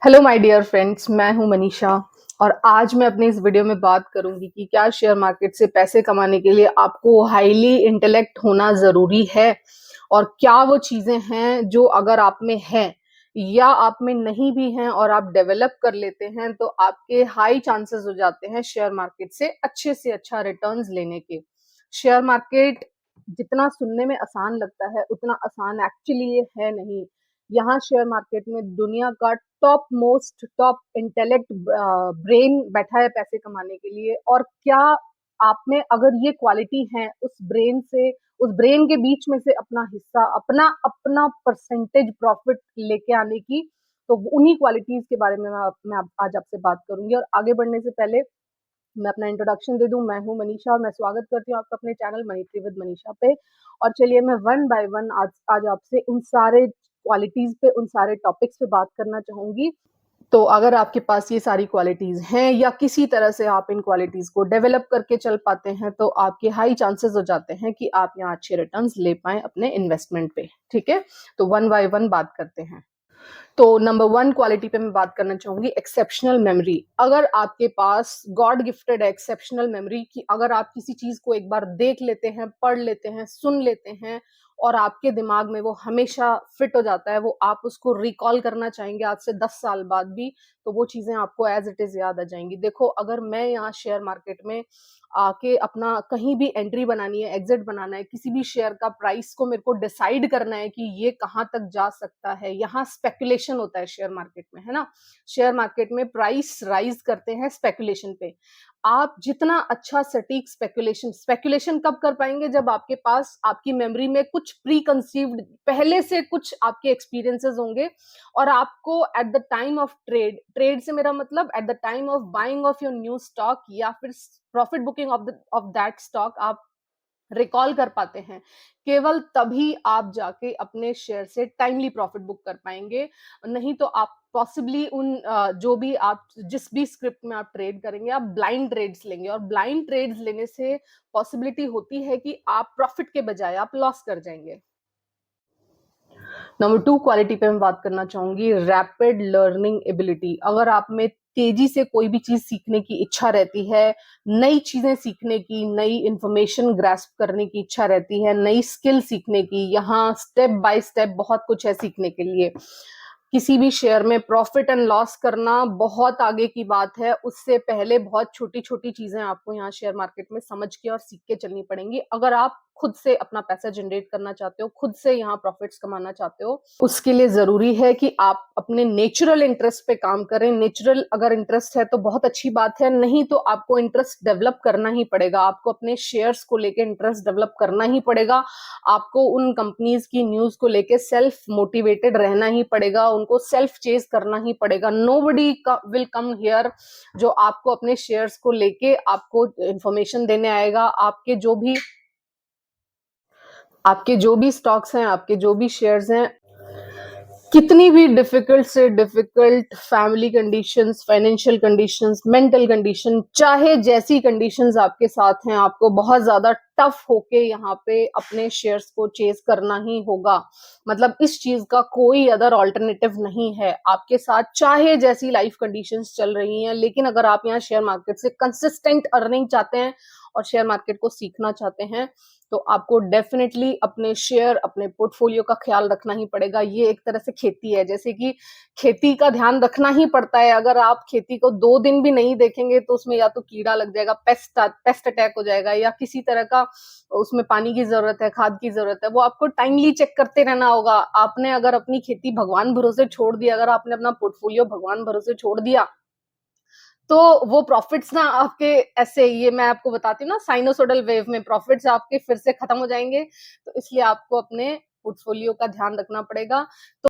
Hello my dear friends, मैं हूं मनीषा। और आज मैं अपनी इस वीडियो में बात करूंगी कि क्या शेयर मार्केट से पैसे कमाने के लिए आपको हाईली इंटेलेक्ट होना जरूरी है, और क्या वो चीजें हैं जो अगर आप में है या आप में नहीं भी हैं और आप डेवलप कर लेते हैं तो आपके हाई चांसेस हो जाते हैं शेयर मार्केट से अच्छा रिटर्न्स लेने के। शेयर मार्केट जितना सुनने में आसान लगता है उतना आसान एक्चुअली ये है नहीं। यहाँ शेयर मार्केट में दुनिया का टॉप इंटेलेक्ट ब्रेन बैठा है पैसे कमाने के लिए। और क्या आप में अगर ये क्वालिटी है उस ब्रेन के बीच में से अपना हिस्सा, अपना अपना परसेंटेज प्रॉफिट लेके आने की, तो उन्हीं क्वालिटीज के बारे में मैं आज आपसे बात करूंगी। और आगे बढ़ने से पहले मैं अपना इंट्रोडक्शन दे दूं। मैं हूं मनीषा और मैं स्वागत करती हूं आपका अपने channel money tree with Manisha पे। और चलिए मैं वन बाय वन आज आपसे उन सारे क्वालिटीज पे, उन सारे टॉपिक्स पे बात करना चाहूंगी। तो अगर आपके पास ये सारी क्वालिटीज हैं या किसी तरह से आप इन क्वालिटीज को डेवलप करके चल पाते हैं तो आपके हाई चांसेस हो जाते हैं कि आप यहाँ अच्छे रिटर्न्स ले पाएं अपने इन्वेस्टमेंट पे। ठीक है, तो वन बाय वन बात करते हैं। तो नंबर वन क्वालिटी पे मैं बात करना चाहूंगी, एक्सेप्शनल मेमोरी। अगर आपके पास गॉड गिफ्टेड है एक्सेप्शनल मेमोरी, कि अगर आप किसी चीज को एक बार देख लेते हैं, पढ़ लेते हैं, सुन लेते हैं और आपके दिमाग में वो हमेशा फिट हो जाता है, वो आप उसको रिकॉल करना चाहेंगे आज से 10 साल बाद भी, तो वो चीजें आपको एज इट इज याद आ जाएंगी। देखो, अगर मैं यहाँ शेयर मार्केट में आके अपना कहीं भी एंट्री बनानी है, एग्जिट बनाना है, किसी भी शेयर का प्राइस को मेरे को डिसाइड करना है कि ये कहाँ तक जा सकता है, यहाँ स्पेकुलेशन होता है शेयर मार्केट में, है ना। शेयर मार्केट में प्राइस राइज करते हैं स्पेकुलेशन पे। आप जितना अच्छा सटीक स्पेकुलेशन कब कर पाएंगे, जब आपके पास आपकी मेमोरी में कुछ प्री कंसीव्ड पहले से कुछ आपके एक्सपीरियंसेस होंगे, और आपको at the time of trade से मेरा मतलब at the time of buying of your new stock या फिर profit booking of that stock आप रिकॉल कर पाते हैं। केवल तभी आप जाके अपने शेयर से टाइमली प्रॉफिट बुक कर पाएंगे। नहीं तो आप पॉसिबली जो भी आप जिस भी स्क्रिप्ट में आप ट्रेड करेंगे, आप ब्लाइंड ट्रेड्स लेंगे, और ब्लाइंड ट्रेड्स लेने से पॉसिबिलिटी होती है कि आप प्रॉफिट के बजाय आप लॉस कर जाएंगे। नंबर टू क्वालिटी पे मैं बात करना चाहूंगी, रैपिड लर्निंग एबिलिटी। अगर आप में तेजी से कोई भी चीज सीखने की इच्छा रहती है, नई चीजें सीखने की, नई इंफॉर्मेशन ग्रास्प करने की इच्छा रहती है, नई स्किल सीखने की, यहाँ स्टेप बाय स्टेप बहुत कुछ है सीखने के लिए। किसी भी शेयर में प्रॉफिट एंड लॉस करना बहुत आगे की बात है, उससे पहले बहुत छोटी छोटी चीजें आपको यहाँ शेयर मार्केट में समझ के और सीख के चलनी पड़ेंगी। अगर आप खुद से अपना पैसा जनरेट करना चाहते हो, खुद से यहाँ प्रॉफिट्स कमाना चाहते हो, उसके लिए जरूरी है कि आप अपने नेचुरल इंटरेस्ट पे काम करें। नेचुरल अगर इंटरेस्ट है तो बहुत अच्छी बात है, नहीं तो आपको इंटरेस्ट डेवलप करना ही पड़ेगा। आपको अपने शेयर्स को लेके इंटरेस्ट डेवलप करना ही पड़ेगा। आपको उन कंपनीज की न्यूज को लेके सेल्फ मोटिवेटेड रहना ही पड़ेगा, उनको सेल्फ चेज करना ही पड़ेगा। नोबडी विल कम हियर जो आपको अपने शेयर्स को लेके आपको इंफॉर्मेशन देने आएगा। आपके जो भी स्टॉक्स हैं, आपके जो भी शेयर्स हैं, कितनी भी डिफिकल्ट से difficult family conditions, financial conditions, mental condition, चाहे जैसी कंडीशंस आपके साथ हैं, आपको बहुत ज्यादा टफ होके यहाँ पे अपने शेयर्स को चेज करना ही होगा। मतलब इस चीज का कोई अदर ऑल्टरनेटिव नहीं है आपके साथ, चाहे जैसी लाइफ कंडीशंस चल रही हैं। लेकिन अगर आप यहाँ शेयर मार्केट से कंसिस्टेंट अर्निंग चाहते हैं और शेयर मार्केट को सीखना चाहते हैं, तो आपको डेफिनेटली अपने शेयर, अपने पोर्टफोलियो का ख्याल रखना ही पड़ेगा। ये एक तरह से खेती है, जैसे कि खेती का ध्यान रखना ही पड़ता है। अगर आप खेती को 2 दिन भी नहीं देखेंगे तो उसमें या तो कीड़ा लग जाएगा, पेस्ट अटैक हो जाएगा, या किसी तरह का उसमें पानी की जरूरत है, खाद की जरूरत है, वो आपको टाइमली चेक करते रहना होगा। आपने अगर अपनी खेती भगवान भरोसे छोड़ दी, अगर आपने अपना पोर्टफोलियो भगवान भरोसे छोड़ दिया, तो वो प्रॉफिट्स ना आपके ऐसे, ये मैं आपको बताती हूँ ना, साइनोसोडल वेव में प्रॉफिट्स आपके फिर से खत्म हो जाएंगे। तो इसलिए आपको अपने पोर्टफोलियो का ध्यान रखना पड़ेगा। तो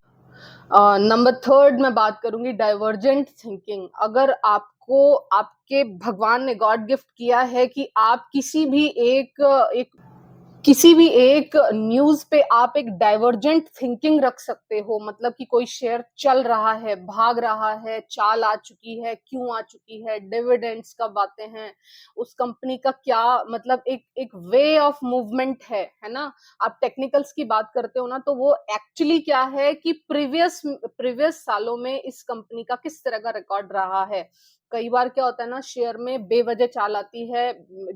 नंबर थर्ड मैं बात करूंगी, डाइवर्जेंट थिंकिंग। अगर आपको आपके भगवान ने गॉड गिफ्ट किया है कि आप किसी भी एक किसी भी एक न्यूज पे आप एक डाइवर्जेंट थिंकिंग रख सकते हो, मतलब कि कोई शेयर चल रहा है, भाग रहा है, चाल आ चुकी है, क्यों आ चुकी है, डिविडेंड्स कब आते हैं, उस कंपनी का क्या मतलब एक एक वे ऑफ मूवमेंट है ना। आप टेक्निकल्स की बात करते हो ना, तो वो एक्चुअली क्या है कि प्रीवियस प्रीवियस सालों में इस कंपनी का किस तरह का रिकॉर्ड रहा है। कई बार क्या होता है ना, शेयर में बेवजह चाल आती है,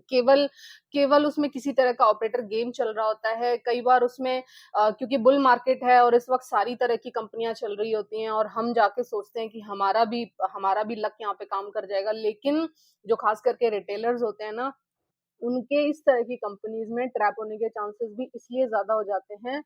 केवल केवल उसमें किसी तरह का ऑपरेटर गेम चल रहा होता है। कई बार उसमें क्योंकि बुल मार्केट है और इस वक्त सारी तरह की कंपनियां चल रही होती हैं और हम जाके सोचते हैं कि हमारा भी लक यहाँ पे काम कर जाएगा, लेकिन जो खास करके रिटेलर्स होते हैं ना, उनके इस तरह की कंपनीज में ट्रैप होने के चांसेस भी इसलिए ज्यादा हो जाते हैं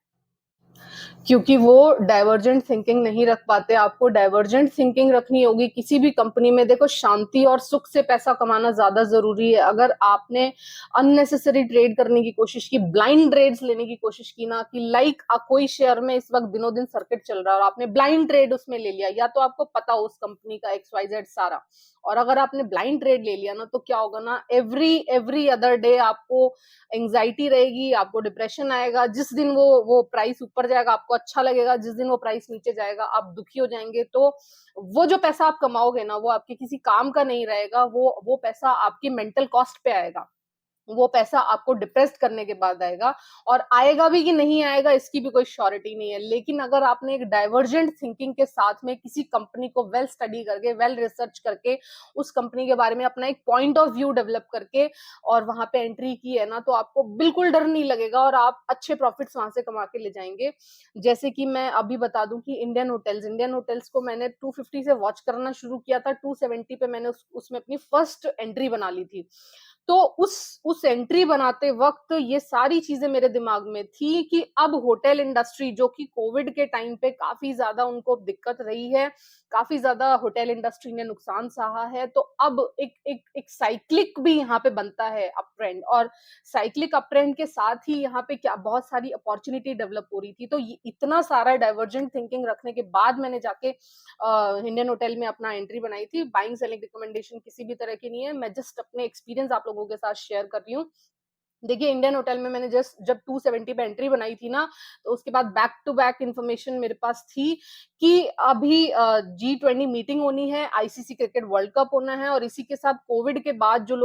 क्योंकि वो डाइवर्जेंट थिंकिंग नहीं रख पाते। आपको डाइवर्जेंट थिंकिंग रखनी होगी किसी भी कंपनी में। देखो, शांति और सुख से पैसा कमाना ज्यादा जरूरी है। अगर आपने अननेसेसरी ट्रेड करने की कोशिश की, ब्लाइंड ट्रेड्स लेने की कोशिश की ना, कि लाइक कोई शेयर में इस वक्त दिनों दिन सर्किट चल रहा है और आपने ब्लाइंड ट्रेड उसमें ले लिया, या तो आपको पता हो उस कंपनी का XYZ सारा, और अगर आपने ब्लाइंड ट्रेड ले लिया ना, तो क्या होगा ना, एवरी एवरी अदर डे आपको एंग्जाइटी रहेगी, आपको डिप्रेशन आएगा। जिस दिन वो प्राइस ऊपर जाएगा आपको अच्छा लगेगा, जिस दिन वो प्राइस नीचे जाएगा आप दुखी हो जाएंगे। तो वो जो पैसा आप कमाओगे ना, वो आपके किसी काम का नहीं रहेगा, वो पैसा आपकी मेंटल कॉस्ट पे आएगा, वो पैसा आपको डिप्रेस्ड करने के बाद आएगा। और आएगा भी कि नहीं आएगा इसकी भी कोई श्योरिटी नहीं है। लेकिन अगर आपने एक डाइवर्जेंट थिंकिंग के साथ में किसी कंपनी को वेल स्टडी करके, वेल रिसर्च करके, उस कंपनी के बारे में अपना एक पॉइंट ऑफ व्यू डेवलप करके और वहां पे एंट्री की है ना, तो आपको बिल्कुल डर नहीं लगेगा और आप अच्छे प्रॉफिट्स वहां से कमा के ले जाएंगे। जैसे कि मैं अभी बता दूं कि इंडियन होटल्स को मैंने 250 से वॉच करना शुरू किया था, 270 पे मैंने उसमें अपनी फर्स्ट एंट्री बना ली थी। तो उस एंट्री बनाते वक्त ये सारी चीजें मेरे दिमाग में थी कि अब होटल इंडस्ट्री, जो कि कोविड के टाइम पे काफी ज्यादा उनको दिक्कत रही है, काफी ज्यादा होटल इंडस्ट्री ने नुकसान सहा है, तो अब एक साइक्लिक भी यहाँ पे बनता है अप ट्रेंड, और साइक्लिक अप ट्रेंड के साथ ही यहाँ पे क्या बहुत सारी अपॉर्चुनिटी डेवलप हो रही थी। तो इतना सारा डाइवर्जेंट थिंकिंग रखने के बाद मैंने जाके इंडियन होटल में अपना एंट्री बनाई थी। बाइंग सेलिंग रिकमेंडेशन किसी भी तरह की नहीं है, मैं जस्ट अपने एक्सपीरियंस आप लोगों के साथ शेयर कर रही हूँ। देखिए, इंडियन होटल में मैंने जब 270 पे एंट्री बनाई थी ना, तो उसके बाद बैक टू बैक इन्फॉर्मेशन मेरे पास थी कि अभी G20 मीटिंग होनी है, ICC क्रिकेट वर्ल्ड कप होना है, और इसी के साथ कोविड के बाद जिन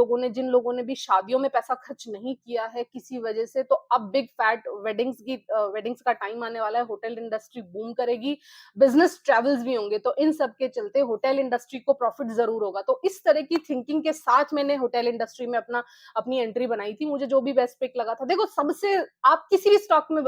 लोगों ने भी शादियों में पैसा खर्च नहीं किया है किसी वजह से, तो अब बिग फैट वेडिंग्स का टाइम आने वाला है, होटल इंडस्ट्री बूम करेगी, बिजनेस ट्रेवल्स भी होंगे, तो इन सब के चलते होटल इंडस्ट्री को प्रॉफिट जरूर होगा। तो इस तरह की थिंकिंग के साथ मैंने होटल इंडस्ट्री में अपनी एंट्री बनाई थी। मुझे जो भी बेस्ट पिक लगा था, देखो, सबसे आप किसी भी स्टॉक में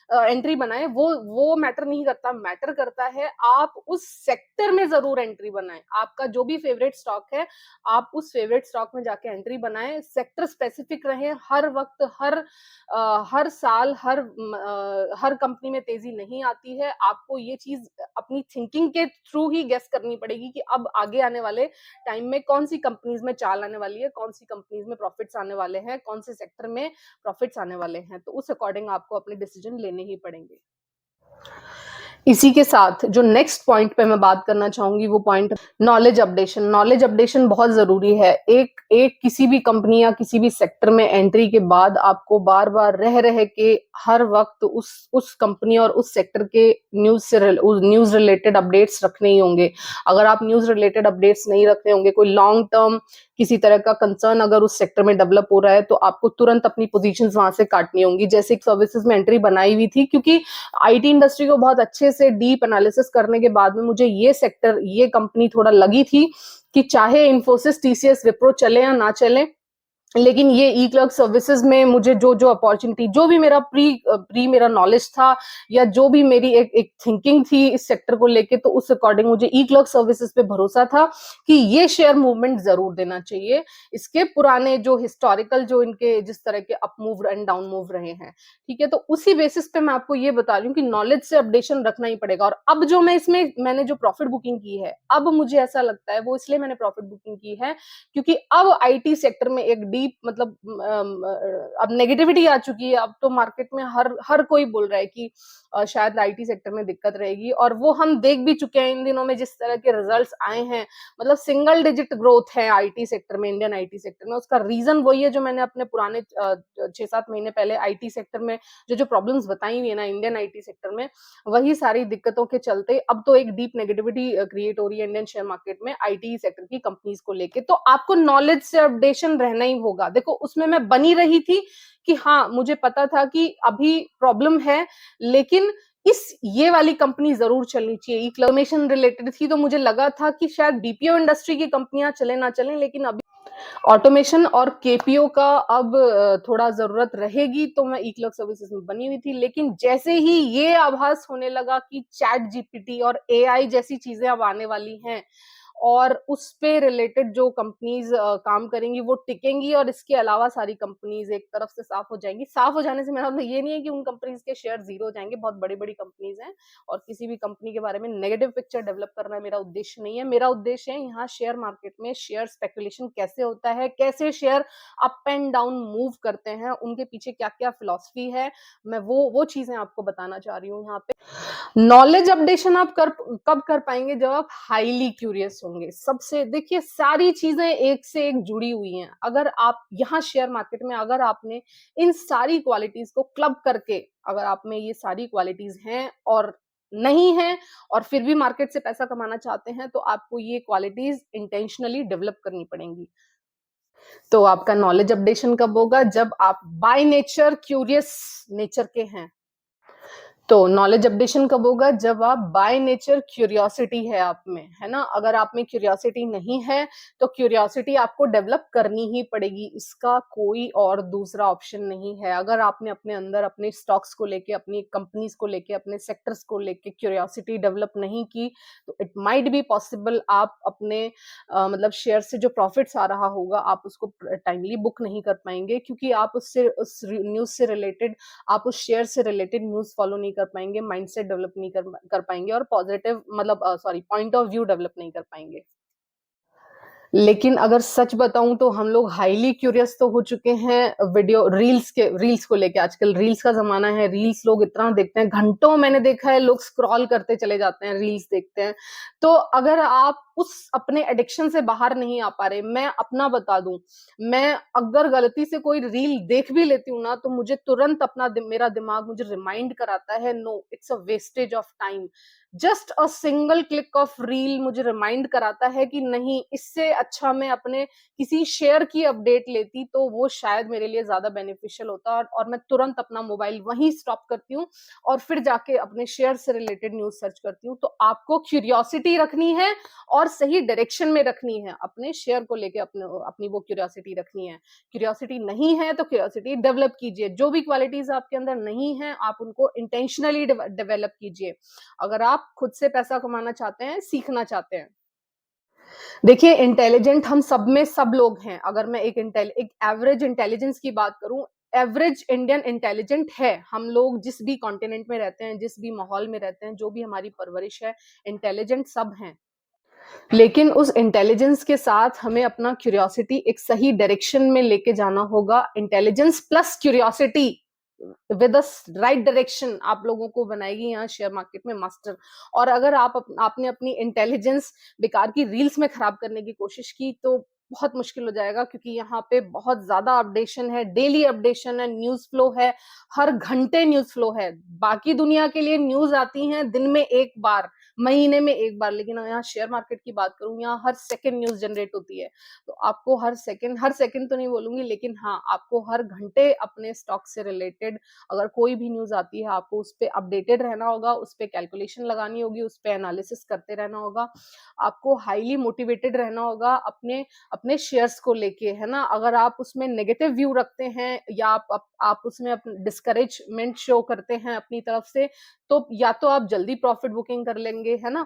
एंट्री बनाए, वो मैटर नहीं करता, मैटर करता है आप उस सेक्टर में जरूर एंट्री बनाए। आपका जो भी फेवरेट स्टॉक है, आप उस फेवरेट स्टॉक में जाके एंट्री बनाए, सेक्टर स्पेसिफिक रहे। हर वक्त हर साल हर कंपनी में तेजी नहीं आती है। आपको ये चीज अपनी थिंकिंग के थ्रू ही गेस करनी पड़ेगी कि अब आगे आने वाले टाइम में कौन सी कंपनीज में चाल आने वाली है, कौन सी कंपनीज में प्रॉफिट्स आने वाले हैं, कौन से सेक्टर में प्रॉफिट्स आने वाले हैं। तो उस अकॉर्डिंग आपको अपने डिसीजन लेने ही पड़ेंगे। इसी के साथ जो नेक्स्ट पॉइंट पे मैं बात करना चाहूंगी, वो point knowledge updation. Knowledge updation बहुत जरूरी है। एक किसी भी कंपनी या किसी भी सेक्टर में एंट्री के बाद आपको बार बार रह के हर वक्त उस कंपनी और उस सेक्टर के न्यूज रिलेटेड अपडेट्स रखने ही होंगे। अगर आप न्यूज रिलेटेड अपडेट्स नहीं रखने होंगे, कोई लॉन्ग टर्म किसी तरह का कंसर्न अगर उस सेक्टर में डेवलप हो रहा है, तो आपको तुरंत अपनी पोजीशंस वहां से काटनी होंगी। जैसे सर्विसेज में एंट्री बनाई हुई थी, क्योंकि IT इंडस्ट्री को बहुत अच्छे से डीप एनालिसिस करने के बाद में मुझे ये कंपनी थोड़ा लगी थी कि चाहे इन्फोसिस, TCS, विप्रो चले या ना चले, लेकिन ये ई क्लर्क सर्विसेज में मुझे जो अपॉर्चुनिटी, जो भी मेरा प्री मेरा नॉलेज था, या जो भी मेरी एक थिंकिंग थी इस सेक्टर को लेके, तो उस अकॉर्डिंग मुझे ई क्लर्क सर्विसेज पे भरोसा था कि ये शेयर मूवमेंट जरूर देना चाहिए। इसके पुराने जो हिस्टोरिकल, जो इनके जिस तरह के up move and down move रहे हैं, ठीक है, तो उसी बेसिस पे मैं आपको ये बता रही हूँ कि नॉलेज से अपडेशन रखना ही पड़ेगा। और अब जो मैंने जो प्रॉफिट बुकिंग की है, अब मुझे ऐसा लगता है वो इसलिए मैंने प्रॉफिट बुकिंग की है क्योंकि अब IT सेक्टर में एक डीप डीप मतलब अब नेगेटिविटी आ चुकी है। अब तो मार्केट में हर कोई बोल रहा है कि शायद आईटी सेक्टर में दिक्कत रहेगी, और वो हम देख भी चुके हैं इन दिनों में जिस तरह के रिजल्ट्स आए हैं। मतलब सिंगल डिजिट ग्रोथ है आईटी सेक्टर में, इंडियन आईटी सेक्टर में। उसका रीजन वही है जो मैंने अपने पुराने 6-7 महीने पहले आईटी सेक्टर में जो प्रॉब्लम्स बताई हुई है ना इंडियन आईटी सेक्टर में, वही सारी दिक्कतों के चलते अब तो एक डीप नेगेटिविटी क्रिएट हो रही है इंडियन शेयर मार्केट में आईटी सेक्टर की कंपनीज को लेके। तो आपको नॉलेज से अपडेशन रहना ही होगा। देखो उसमें मैं बनी रही थी कि हाँ मुझे पता था कि अभी प्रॉब्लम है, लेकिन ये वाली कंपनी जरूर चलनी चाहिए। इक्लोमेशन रिलेटेड थी तो मुझे लगा था कि शायद बीपीओ इंडस्ट्री की कंपनियां चले ना चलें, लेकिन अभी ऑटोमेशन और केपीओ का अब थोड़ा जरूरत रहेगी, तो मैं ई क्लर्क सर्विसेज में बनी हुई थी। लेकिन जैसे ही ये आभास होने लगा कि चैट जीपीटी और एआई जैसी चीजें अब आने वाली हैं और उस पे रिलेटेड जो कंपनीज काम करेंगी वो टिकेंगी, और इसके अलावा सारी कंपनीज एक तरफ से साफ हो जाएंगी। साफ हो जाने से मेरा मतलब ये नहीं है कि उन कंपनीज के शेयर जीरो हो जाएंगे, बहुत बड़ी बड़ी कंपनीज हैं, और किसी भी कंपनी के बारे में नेगेटिव पिक्चर डेवलप करना मेरा उद्देश्य नहीं है। मेरा उद्देश्य है यहाँ शेयर मार्केट में शेयर स्पेकुलेशन कैसे होता है, कैसे share up and down move करते हैं, उनके पीछे क्या क्या फिलॉसफी है, मैं वो चीजें आपको बताना चाह रही हूँ यहाँ पे। नॉलेज अपडेशन आप कब कर पाएंगे? जब आप हाईली क्यूरियस होंगे। सबसे देखिए सारी चीजें एक से एक जुड़ी हुई हैं। अगर आप यहाँ शेयर मार्केट में अगर आपने इन सारी क्वालिटीज को क्लब करके, अगर आप में ये सारी क्वालिटीज हैं और नहीं है और फिर भी मार्केट से पैसा कमाना चाहते हैं, तो आपको ये क्वालिटीज इंटेंशनली डेवलप करनी पड़ेंगी। तो आपका नॉलेज अपडेशन कब होगा? जब आप बाय नेचर क्यूरियस नेचर के हैं। तो नॉलेज अपडेशन कब होगा? जब आप बाय नेचर क्यूरियोसिटी है आप में, है ना। अगर आप में क्यूरियोसिटी नहीं है तो क्यूरियोसिटी आपको डेवलप करनी ही पड़ेगी, इसका कोई और दूसरा ऑप्शन नहीं है। अगर आपने अपने अंदर अपने स्टॉक्स को लेके, अपनी कंपनीज को लेके, अपने सेक्टर्स को लेके क्यूरियोसिटी डेवलप नहीं की, तो इट माइट बी पॉसिबल आप अपने मतलब शेयर से जो प्रॉफिट्स आ रहा होगा आप उसको टाइमली बुक नहीं कर पाएंगे, क्योंकि आप उससे उस न्यूज से रिलेटेड, आप उस शेयर से रिलेटेड न्यूज फॉलो नहीं कर पाएंगे, माइंडसेट डेवलप नहीं कर पाएंगे, और पॉजिटिव मतलब sorry point of view develop नहीं कर पाएंगे। लेकिन अगर सच बताऊं तो हम लोग हाईली क्यूरियस तो हो चुके हैं वीडियो रील्स को लेके। आजकल रील्स का जमाना है, रील्स लोग इतना देखते हैं, घंटों मैंने देखा है लोग स्क्रॉल करते चले जाते हैं, रील्स देखते हैं। तो अगर आप उस अपने एडिक्शन से बाहर नहीं आ पा रहे, मैं अपना बता दूं, मैं अगर गलती से कोई रील देख भी लेती हूँ ना, तो मुझे तुरंत मेरा दिमाग मुझे रिमाइंड कराता है, no it's a wastage of time. Just a single click of reel मुझे रिमाइंड कराता है कि नहीं, इससे अच्छा मैं अपने किसी शेयर की अपडेट लेती तो वो शायद मेरे लिए ज्यादा बेनिफिशियल होता, और मैं तुरंत अपना मोबाइल वहीं स्टॉप करती हूँ और फिर जाके अपने शेयर से रिलेटेड न्यूज सर्च करती हूँ। तो आपको क्यूरियोसिटी रखनी है और सही डायरेक्शन में रखनी है, अपने शेयर को लेके अपनी वो क्यूरियोसिटी रखनी है। क्यूरियोसिटी नहीं है तो क्यूरियोसिटी डेवलप कीजिए। जो भी क्वालिटीज आपके अंदर नहीं है आप उनको इंटेंशनली डेवलप कीजिए, अगर आप खुद से पैसा कमाना चाहते हैं, सीखना चाहते हैं। देखिए इंटेलिजेंट हम सब में सब लोग हैं। अगर मैं एक एवरेज इंटेलिजेंस की बात करूं, एवरेज इंडियन इंटेलिजेंट है। हम लोग जिस भी कॉन्टिनेंट में रहते हैं, जिस भी माहौल में रहते हैं, जो भी हमारी परवरिश है, इंटेलिजेंट सब हैं। लेकिन उस इंटेलिजेंस के साथ हमें अपना क्यूरियोसिटी एक सही डायरेक्शन में लेके जाना होगा। Intelligence plus curiosity with right direction आप लोगों को बनाएगी यहाँ शेयर मार्केट में मास्टर। और अगर आपने अपनी इंटेलिजेंस बेकार की रील्स में खराब करने की कोशिश की तो बहुत मुश्किल हो जाएगा, क्योंकि यहाँ पे बहुत ज्यादा अपडेशन है, डेली अपडेशन है, न्यूज फ्लो है, हर घंटे न्यूज फ्लो है। बाकी दुनिया के लिए न्यूज आती है दिन में एक बार, महीने में एक बार, लेकिन यहाँ शेयर मार्केट की बात करूं, यहाँ हर सेकंड न्यूज जनरेट होती है। तो आपको हर सेकंड तो नहीं बोलूंगी, लेकिन हाँ आपको हर घंटे अपने स्टॉक से रिलेटेड अगर कोई भी न्यूज आती है आपको उस पर अपडेटेड रहना होगा, उस पर कैलकुलेशन लगानी होगी, उस पर एनालिसिस करते रहना होगा। आपको हाईली मोटिवेटेड रहना होगा अपने अपने शेयर्स को लेके, है ना। अगर आप उसमें नेगेटिव व्यू रखते हैं या आप उसमें डिस्करेजमेंट शो करते हैं अपनी तरफ से, तो या तो आप जल्दी प्रॉफिट बुकिंग कर लेंगे, है ना,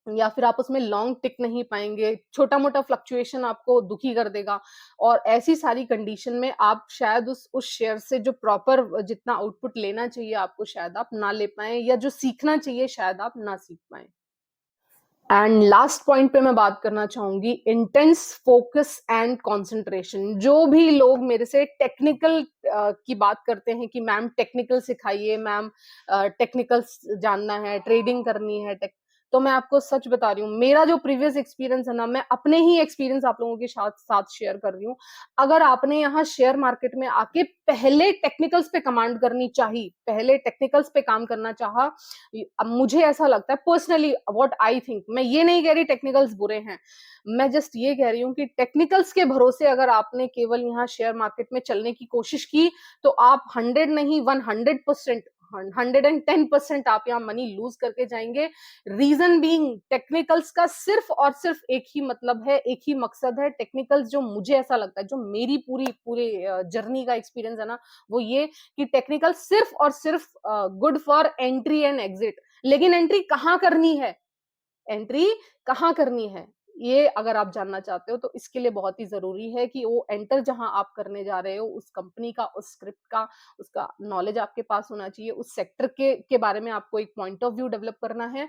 या फिर आप उसमें लॉन्ग टिक नहीं पाएंगे, छोटा मोटा फ्लक्चुएशन आपको दुखी कर देगा। और ऐसी सारी कंडीशन में आप शायद उस शेयर से जो प्रॉपर जितना आउटपुट लेना चाहिए आपको शायद आप ना ले पाए, या जो सीखना चाहिए शायद आप ना सीख पाए। एंड लास्ट पॉइंट पे मैं बात करना चाहूंगी, इंटेंस फोकस एंड कंसंट्रेशन। जो भी लोग मेरे से टेक्निकल की बात करते हैं कि मैम टेक्निकल सिखाइए, मैम टेक्निकल जानना है, ट्रेडिंग करनी है, तो मैं आपको सच बता रही हूँ, मेरा जो प्रीवियस एक्सपीरियंस है ना, मैं अपने ही एक्सपीरियंस आप लोगों के साथ साथ शेयर कर रही हूँ। अगर आपने यहाँ शेयर मार्केट में आके पहले टेक्निकल्स पे कमांड करनी चाहिए, पहले टेक्निकल्स पे काम करना चाहा, अब मुझे ऐसा लगता है पर्सनली, व्हाट आई थिंक, मैं ये नहीं कह रही टेक्निकल्स बुरे हैं, मैं जस्ट ये कह रही हूँ कि टेक्निकल्स के भरोसे अगर आपने केवल यहाँ शेयर मार्केट में चलने की कोशिश की, तो आप 100 नहीं 100%, 110% आप यहाँ मनी लूज करके जाएंगे। रीजन बीइंग, टेक्निकल्स का सिर्फ और सिर्फ एक ही मतलब है, एक ही मकसद है। टेक्निकल्स जो मुझे ऐसा लगता है, जो मेरी पूरे जर्नी का एक्सपीरियंस है ना, वो ये कि टेक्निकल सिर्फ और सिर्फ good for entry and exit. लेकिन एंट्री कहाँ करनी है, एंट्री कहाँ करनी है, ये अगर आप जानना चाहते हो तो इसके लिए बहुत ही जरूरी है कि वो एंटर जहां आप करने जा रहे हो, उस कंपनी का, उस स्क्रिप्ट का, उसका नॉलेज आपके पास होना चाहिए, उस सेक्टर के बारे में आपको एक पॉइंट ऑफ व्यू डेवलप करना है।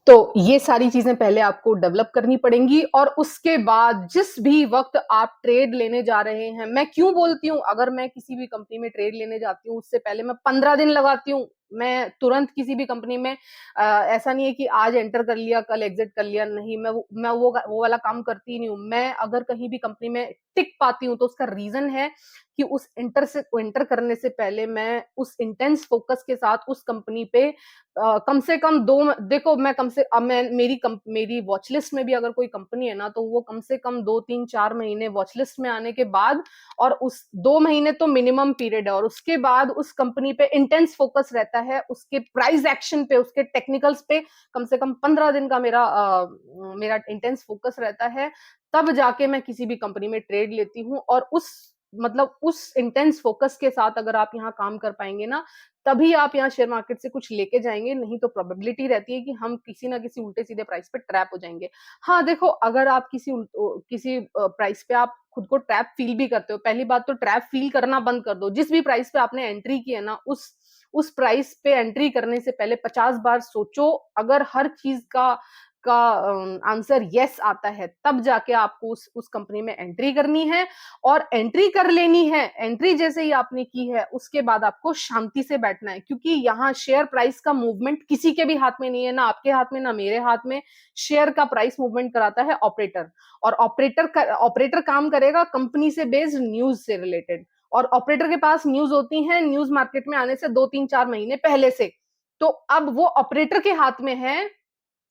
तो ये सारी चीजें पहले आपको डेवलप करनी पड़ेंगी, और उसके बाद जिस भी वक्त आप ट्रेड लेने जा रहे हैं, मैं क्यों बोलती हूँ, अगर मैं किसी भी कंपनी में ट्रेड लेने जाती हूँ, उससे पहले मैं 15 दिन लगाती हूँ। मैं तुरंत किसी भी कंपनी में ऐसा नहीं है कि आज एंटर कर लिया कल एग्जिट कर लिया, नहीं, मैं वो वाला काम करती नहीं हूँ। मैं अगर कहीं भी कंपनी में टिक पाती हूँ तो उसका रीजन है कि उस एंटर करने से पहले मैं उस इंटेंस फोकस के साथ उस कंपनी पे कम से कम देखो, मैं कम से अब मैं मेरी वॉच लिस्ट में भी अगर कोई कंपनी है ना, तो वो कम से कम 2 3 4 महीने वॉच लिस्ट में आने के बाद, और उस 2 महीने तो मिनिमम पीरियड है, और उसके बाद उस कंपनी पे इंटेंस फोकस रहता है, उसके प्राइस एक्शन पे, उसके टेक्निकल्स पे कम से कम 15 दिन का मेरा इंटेंस फोकस रहता है। तब जाके मैं किसी भी कंपनी में ट्रेड लेती हूँ, और उस इंटेंस फोकस के साथ अगर आप यहाँ काम कर पाएंगे ना, तभी आप यहाँ शेयर मार्केट से कुछ लेके जाएंगे, नहीं तो प्रोबेबिलिटी रहती है कि हम किसी ना किसी उल्टे सीधे प्राइस पे ट्रैप हो जाएंगे। हाँ देखो, अगर आप किसी प्राइस पे आप खुद को ट्रैप फील भी करते हो, पहली बात तो ट्रैप फील करना बंद कर दो। जिस भी प्राइस पे आपने एंट्री की है ना, उस प्राइस पे एंट्री करने से पहले 50 बार सोचो। अगर हर चीज का आंसर यस आता है, तब जाके आपको उस कंपनी में एंट्री करनी है, और एंट्री कर लेनी है। एंट्री जैसे ही आपने की है, उसके बाद आपको शांति से बैठना है, क्योंकि यहाँ शेयर प्राइस का मूवमेंट किसी के भी हाथ में नहीं है, ना आपके हाथ में ना मेरे हाथ में। शेयर का प्राइस मूवमेंट कराता है ऑपरेटर, और ऑपरेटर काम करेगा कंपनी से बेस्ड न्यूज से रिलेटेड, और ऑपरेटर के पास न्यूज होती है, न्यूज मार्केट में आने से 2 3 4 महीने पहले से। तो अब वो ऑपरेटर के हाथ में है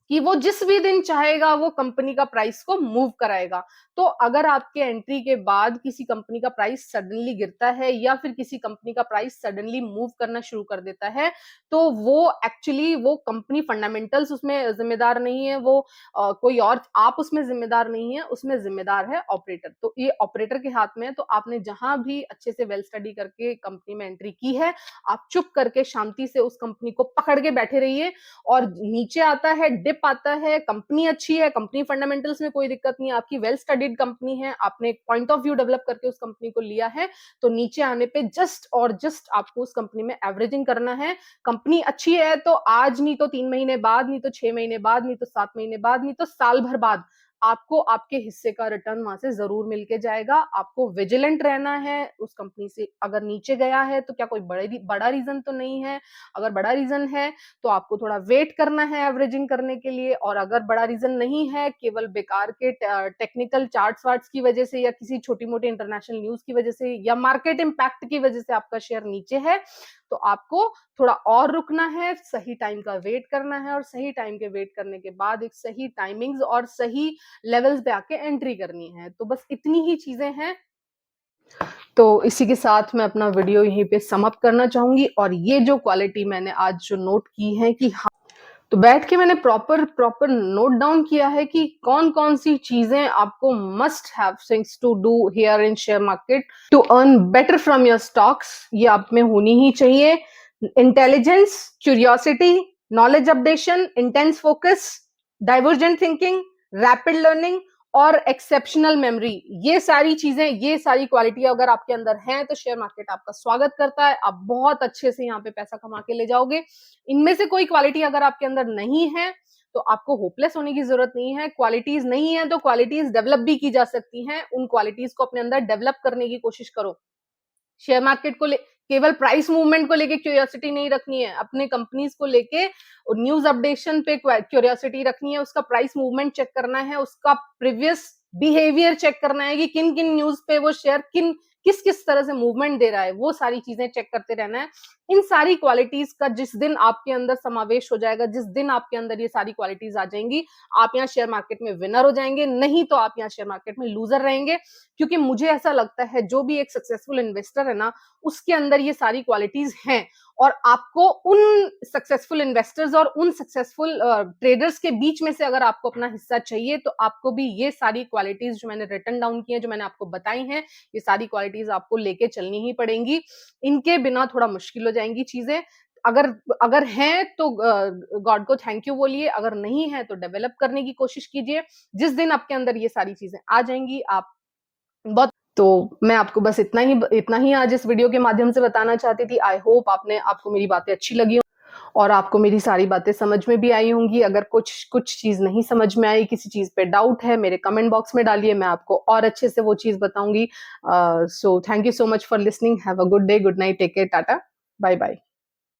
कि वो जिस भी दिन चाहेगा वो कंपनी का प्राइस को मूव कराएगा। तो अगर आपके एंट्री के बाद किसी कंपनी का प्राइस सडनली गिरता है, या फिर किसी कंपनी का प्राइस सडनली मूव करना शुरू कर देता है, तो वो कंपनी फंडामेंटल्स उसमें जिम्मेदार नहीं है, वो कोई और, आप उसमें जिम्मेदार नहीं है, उसमें जिम्मेदार है ऑपरेटर। तो ये ऑपरेटर के हाथ में है। तो आपने जहां भी अच्छे से वेल स्टडी करके कंपनी में एंट्री की है, आप चुप करके शांति से उस कंपनी को पकड़ के बैठे रहिए। और नीचे आता है, डिप आता है, कंपनी अच्छी है, कंपनी फंडामेंटल्स में कोई दिक्कत नहीं है, आपकी वेल स्टडीड कंपनी है, आपने एक पॉइंट ऑफ व्यू डेवलप करके उस कंपनी को लिया है, तो नीचे आने पे जस्ट आपको उस कंपनी में एवरेजिंग करना है। कंपनी अच्छी है तो आज नहीं तो 3 महीने बाद, नहीं तो 6 महीने बाद, नहीं तो 7 महीने बाद, नहीं तो साल भर बाद आपको आपके हिस्से का रिटर्न वहां से जरूर मिलके जाएगा। आपको विजिलेंट रहना है उस कंपनी से। अगर नीचे गया है तो क्या कोई बड़ा रीजन तो नहीं है, अगर बड़ा रीजन है तो आपको थोड़ा वेट करना है एवरेजिंग करने के लिए। और अगर बड़ा रीजन नहीं है, केवल बेकार के टेक्निकल चार्ट्स वार्ट्स की वजह से, या किसी छोटी मोटी इंटरनेशनल न्यूज की वजह से, या मार्केट इंपैक्ट की वजह से आपका शेयर नीचे है, तो आपको थोड़ा और रुकना है, सही टाइम का वेट करना है, और सही टाइम के वेट करने के बाद एक सही टाइमिंग्स और सही लेवल्स पे आके एंट्री करनी है। तो बस इतनी ही चीजें हैं। तो इसी के साथ मैं अपना वीडियो यहीं पे समाप्त करना चाहूंगी। और ये जो क्वालिटी मैंने आज जो नोट की है कि हाँ, तो बैठ के मैंने प्रॉपर नोट डाउन किया है कि कौन कौन सी चीजें आपको must have things to do here in share market to earn better from your stocks, ये आप में होनी ही चाहिए। Intelligence, curiosity, knowledge updation, intense focus, divergent thinking, rapid learning, और एक्सेप्शनल मेमोरी। ये सारी चीजें, ये सारी क्वालिटी अगर आपके अंदर हैं, तो शेयर मार्केट आपका स्वागत करता है। आप बहुत अच्छे से यहाँ पे पैसा कमा के ले जाओगे। इनमें से कोई क्वालिटी अगर आपके अंदर नहीं है, तो आपको होपलेस होने की जरूरत नहीं है। क्वालिटीज नहीं है तो क्वालिटीज डेवलप भी की जा सकती हैं, उन क्वालिटीज को अपने अंदर डेवलप करने की कोशिश करो। शेयर मार्केट को केवल प्राइस मूवमेंट को लेके क्यूरियोसिटी नहीं रखनी है, अपने कंपनीज को लेके न्यूज अपडेशन पे क्यूरियोसिटी रखनी है, उसका प्राइस मूवमेंट चेक करना है, उसका प्रीवियस बिहेवियर चेक करना है कि किन किन न्यूज पे वो शेयर किस किस तरह से मूवमेंट दे रहा है, वो सारी चीजें चेक करते रहना है। इन सारी क्वालिटीज का जिस दिन आपके अंदर समावेश हो जाएगा, जिस दिन आपके अंदर ये सारी क्वालिटीज आ जाएंगी, आप यहाँ शेयर मार्केट में विनर हो जाएंगे, नहीं तो आप यहाँ शेयर मार्केट में लूजर रहेंगे। क्योंकि मुझे ऐसा लगता है जो भी एक सक्सेसफुल इन्वेस्टर है ना, उसके अंदर ये सारी क्वालिटीज हैं, और आपको उन सक्सेसफुल इन्वेस्टर्स और उन सक्सेसफुल ट्रेडर्स के बीच में से अगर आपको अपना हिस्सा चाहिए, तो आपको भी ये सारी क्वालिटीज जो मैंने रिटन डाउन की है, जो मैंने आपको बताई हैं, ये सारी क्वालिटीज आपको लेके चलनी ही पड़ेंगी। इनके बिना थोड़ा मुश्किल हो जाएंगी चीजें। अगर अगर हैं तो गॉड को थैंक यू बोलिए, अगर नहीं है तो डेवलप करने की कोशिश कीजिए। जिस दिन आपके अंदर ये सारी चीजें आ जाएंगी, आप बहुत, तो मैं आपको बस इतना ही आज इस वीडियो के माध्यम से बताना चाहती थी। आई होप आपको मेरी बातें अच्छी लगी और आपको मेरी सारी बातें समझ में भी आई होंगी। अगर कुछ चीज नहीं समझ में आई, किसी चीज पे डाउट है, मेरे कमेंट बॉक्स में डालिए, मैं आपको और अच्छे से वो चीज बताऊंगी। So thank you so much for listening. Have a good day, good night, take care, tata, bye bye.